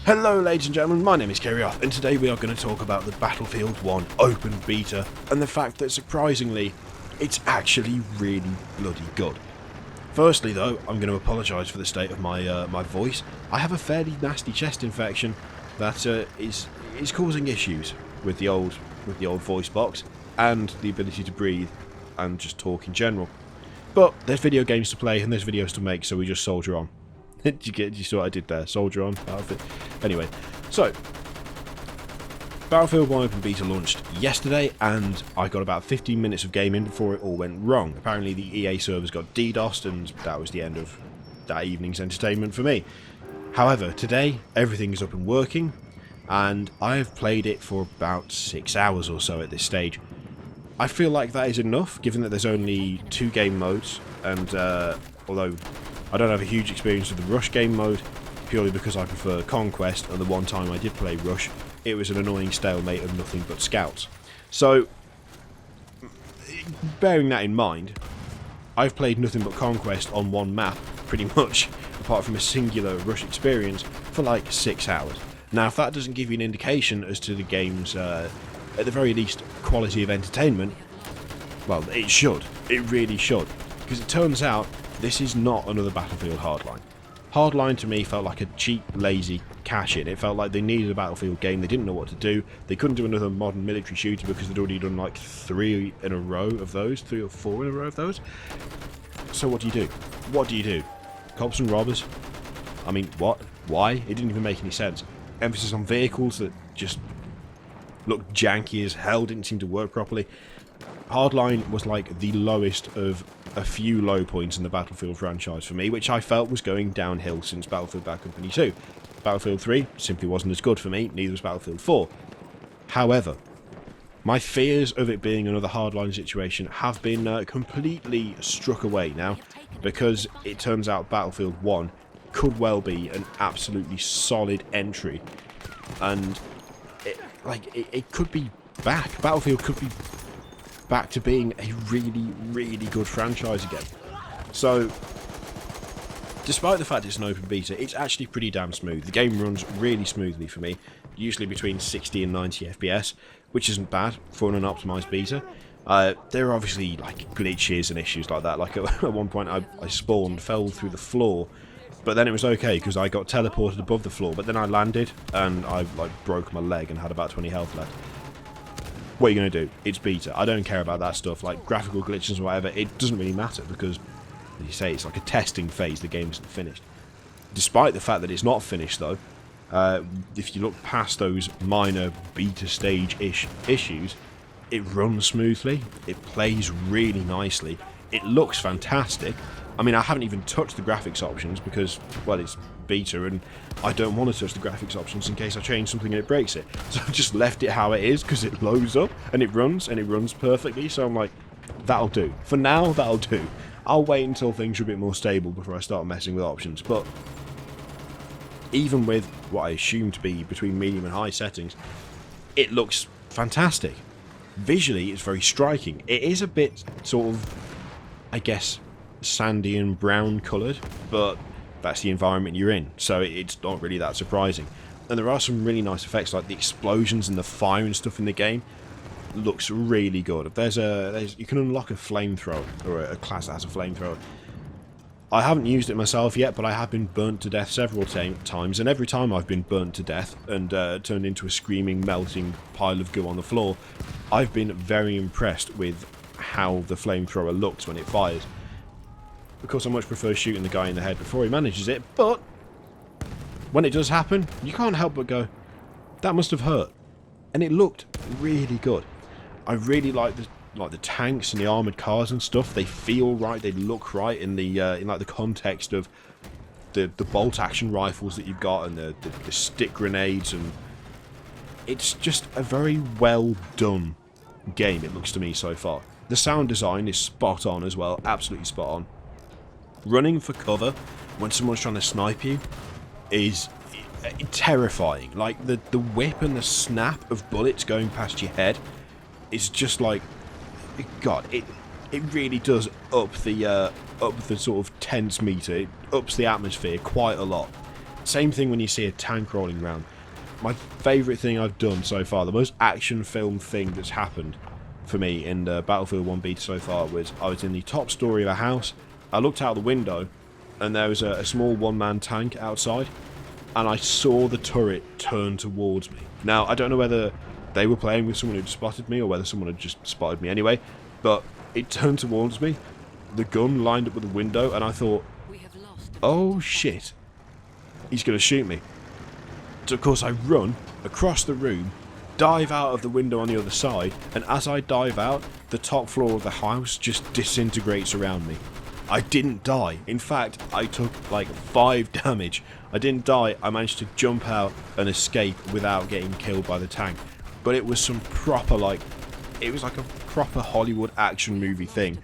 Hello ladies and gentlemen, my name is Kerrioth, and today we are going to talk about the Battlefield 1 open beta and the fact that surprisingly, it's actually really bloody good. Firstly though, I'm going to apologise for the state of my voice. I have a fairly nasty chest infection that is causing issues with the old voice box and the ability to breathe and just talk in general. But there's video games to play and there's videos to make, so we just soldier on. Did you see what I did there? Soldier on. Battlefield. Anyway, so Battlefield 1 Open Beta launched yesterday, and I got about 15 minutes of gaming before it all went wrong. Apparently the EA servers got DDoSed, and that was the end of that evening's entertainment for me. However, today everything is up and working, and I have played it for about 6 hours or so at this stage. I feel like that is enough, given that there's only 2 game modes, and although I don't have a huge experience with the Rush game mode, purely because I prefer Conquest, and the one time I did play Rush, it was an annoying stalemate of nothing but scouts. So, bearing that in mind, I've played nothing but Conquest on one map, pretty much, apart from a singular Rush experience, for like 6 hours. Now, if that doesn't give you an indication as to the game's, at the very least, quality of entertainment, well, it should. It really should. Because it turns out, this is not another Battlefield Hardline. Hardline to me felt like a cheap, lazy cash-in. It felt like they needed a Battlefield game, they didn't know what to do, they couldn't do another modern military shooter because they'd already done like 3 in a row of those, 3 or 4 in a row of those. So what do you do? What do you do? Cops and robbers? I mean, what? Why? It didn't even make any sense. Emphasis on vehicles that just looked janky as hell, didn't seem to work properly. Hardline was like the lowest of a few low points in the Battlefield franchise for me, which I felt was going downhill since Battlefield Bad Company 2. Battlefield 3 simply wasn't as good for me, neither was Battlefield 4. However, my fears of it being another Hardline situation have been completely struck away now, because it turns out Battlefield 1 could well be an absolutely solid entry, and it could be back. Battlefield could be back to being a really, really good franchise again. So, despite the fact it's an open beta, it's actually pretty damn smooth. The game runs really smoothly for me, usually between 60 and 90 FPS, which isn't bad for an unoptimized beta. There are obviously like glitches and issues like that. Like at one point I spawned, fell through the floor, but then it was okay because I got teleported above the floor, but then I landed and I like broke my leg and had about 20 health left. What are you going to do? It's beta. I don't care about that stuff, like graphical glitches or whatever. It doesn't really matter because, as you say, it's like a testing phase. The game isn't finished. Despite the fact that it's not finished, though, if you look past those minor beta stage-ish issues, it runs smoothly. It plays really nicely. It looks fantastic. I mean, I haven't even touched the graphics options because, well, it's beta and I don't want to touch the graphics options in case I change something and it breaks it. So I've just left it how it is because it loads up and it runs perfectly. So I'm like, that'll do. For now, that'll do. I'll wait until things are a bit more stable before I start messing with options. But even with what I assume to be between medium and high settings, it looks fantastic. Visually, it's very striking. It is a bit sort of, I guess, sandy and brown coloured, but that's the environment you're in, so it's not really that surprising. And there are some really nice effects, like the explosions and the fire and stuff in the game. Looks really good. You can unlock a flamethrower, or a class that has a flamethrower. I haven't used it myself yet, but I have been burnt to death several times, and every time I've been burnt to death and turned into a screaming, melting pile of goo on the floor, I've been very impressed with how the flamethrower looks when it fires. Of course, I much prefer shooting the guy in the head before he manages it, but when it does happen, you can't help but go, that must have hurt. And it looked really good. I really like the tanks and the armoured cars and stuff. They feel right, they look right in the the context of the bolt action rifles that you've got and the stick grenades, and it's just a very well done game, it looks to me so far. The sound design is spot on as well, absolutely spot on. Running for cover when someone's trying to snipe you is terrifying. Like the whip and the snap of bullets going past your head is just like, God, it really does up the sort of tense meter. It ups the atmosphere quite a lot. Same thing when you see a tank rolling around. My favourite thing I've done so far, the most action film thing that's happened for me in Battlefield 1 beta so far, was I was in the top story of a house. I looked out the window and there was a small one-man tank outside, and I saw the turret turn towards me. Now, I don't know whether they were playing with someone who'd spotted me or whether someone had just spotted me anyway, but it turned towards me, the gun lined up with the window, and I thought, oh shit, he's going to shoot me. So of course I run across the room, dive out of the window on the other side, and as I dive out, the top floor of the house just disintegrates around me. I didn't die. In fact, I took like 5 damage. I didn't die. I managed to jump out and escape without getting killed by the tank. But it was some proper, like, it was like a proper Hollywood action movie thing.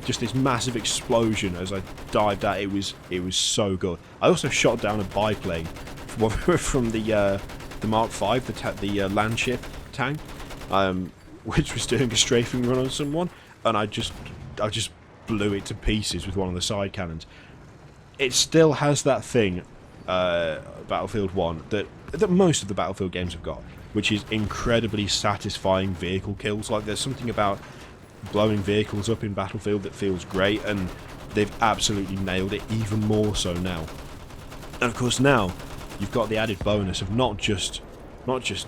Just this massive explosion as I dived out. It was so good. I also shot down a biplane from the Mark V, the landship tank, which was doing a strafing run on someone, and I just blew it to pieces with one of the side cannons. It still has that thing, Battlefield 1, that most of the Battlefield games have got, which is incredibly satisfying vehicle kills. Like, there's something about blowing vehicles up in Battlefield that feels great, and they've absolutely nailed it, even more so now. And of course now you've got the added bonus of not just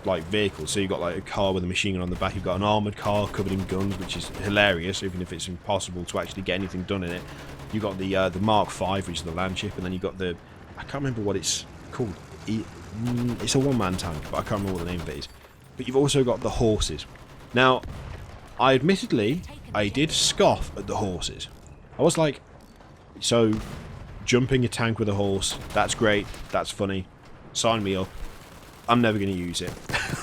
like vehicles. So you've got like a car with a machine gun on the back, you've got an armoured car covered in guns, which is hilarious, even if it's impossible to actually get anything done in it. You've got the Mark V, which is the landship, and then you've got the, I can't remember what it's called. It's a one-man tank, but I can't remember what the name of it is. But you've also got the horses. Now, I did scoff at the horses. I was like, so jumping a tank with a horse, that's great, that's funny, sign me up. I'm never going to use it.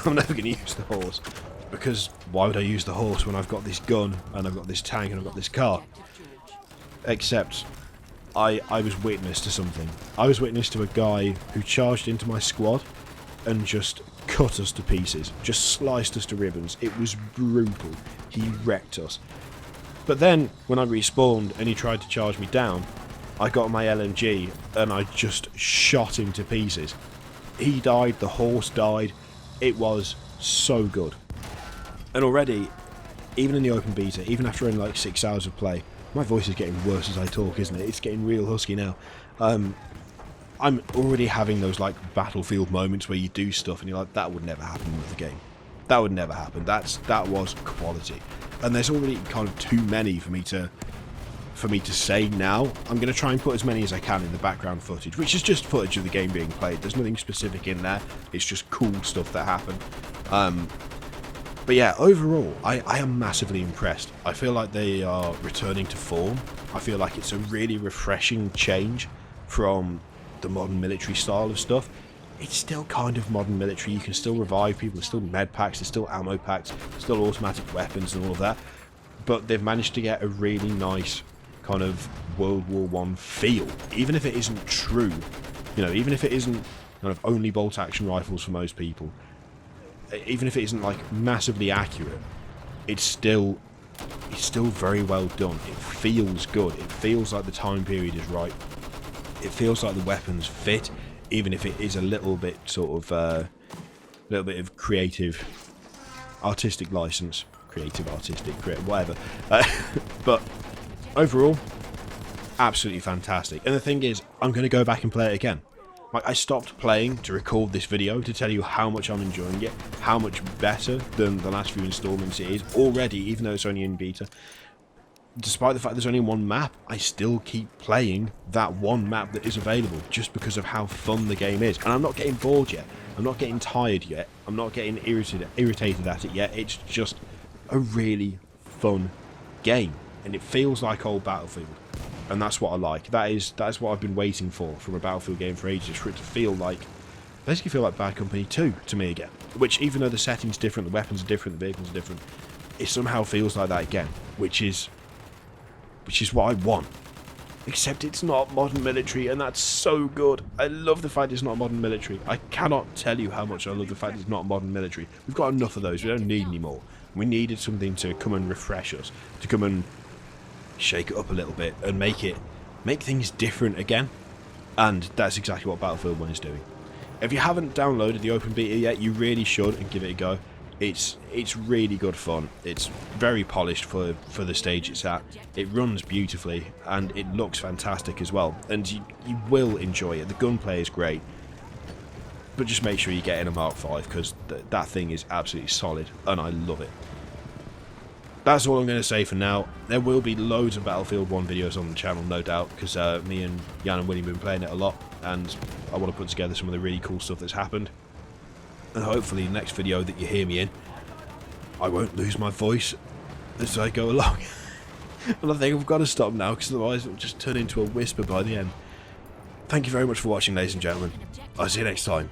I'm never going to use the horse, because why would I use the horse when I've got this gun and I've got this tank and I've got this car? Except I was witness to something. I was witness to a guy who charged into my squad and just cut us to pieces, just sliced us to ribbons. It was brutal. He wrecked us. But then when I respawned and he tried to charge me down, I got my LMG and I just shot him to pieces. He died, the horse died. It was so good. And already, even in the open beta, even after only like 6 hours of play, my voice is getting worse as I talk, isn't it? It's getting real husky now. I'm already having those like Battlefield moments where you do stuff and you're like, that would never happen with the game. That would never happen. That was quality. And there's already kind of too many for me to say now. I'm going to try and put as many as I can in the background footage, which is just footage of the game being played. There's nothing specific in there. It's just cool stuff that happened. But yeah, overall, I am massively impressed. I feel like they are returning to form. I feel like it's a really refreshing change from the modern military style of stuff. It's still kind of modern military. You can still revive people. There's still med packs. There's still ammo packs. There's still automatic weapons and all of that. But they've managed to get a really nice kind of World War I feel, even if it isn't true, you know, even if it isn't kind of only bolt action rifles for most people, even if it isn't like massively accurate, it's still very well done. It feels good. It feels like the time period is right. It feels like the weapons fit, even if it is a little bit sort of little bit of creative artistic license, whatever. But overall, absolutely fantastic. And the thing is, I'm going to go back and play it again. Like, I stopped playing to record this video to tell you how much I'm enjoying it, how much better than the last few installments it is already, even though it's only in beta. Despite the fact there's only one map, I still keep playing that one map that is available just because of how fun the game is. And I'm not getting bored yet. I'm not getting tired yet. I'm not getting irritated at it yet. It's just a really fun game. And it feels like old Battlefield, and that's what I like. That is what I've been waiting for from a Battlefield game for ages, for it to feel like, basically feel like Bad Company 2 to me again. Which, even though the setting's different, the weapons are different, the vehicles are different, it somehow feels like that again, which is what I want. Except it's not modern military, and that's so good. I love the fact it's not modern military. I cannot tell you how much I love the fact it's not modern military. We've got enough of those. We don't need any more. We needed something to come and refresh us, to come and shake it up a little bit and make things different again. And that's exactly what Battlefield 1 is doing. If you haven't downloaded the open beta yet, you really should and give it a go. It's really good fun. It's very polished for the stage it's at. It runs beautifully and it looks fantastic as well. And you will enjoy it. The gunplay is great. But just make sure you get in a Mark V because that thing is absolutely solid and I love it. That's all I'm going to say for now. There will be loads of Battlefield 1 videos on the channel, no doubt, because me and Jan and William have been playing it a lot, and I want to put together some of the really cool stuff that's happened. And hopefully the next video that you hear me in, I won't lose my voice as I go along. And I think I've got to stop now, because otherwise it will just turn into a whisper by the end. Thank you very much for watching, ladies and gentlemen. I'll see you next time.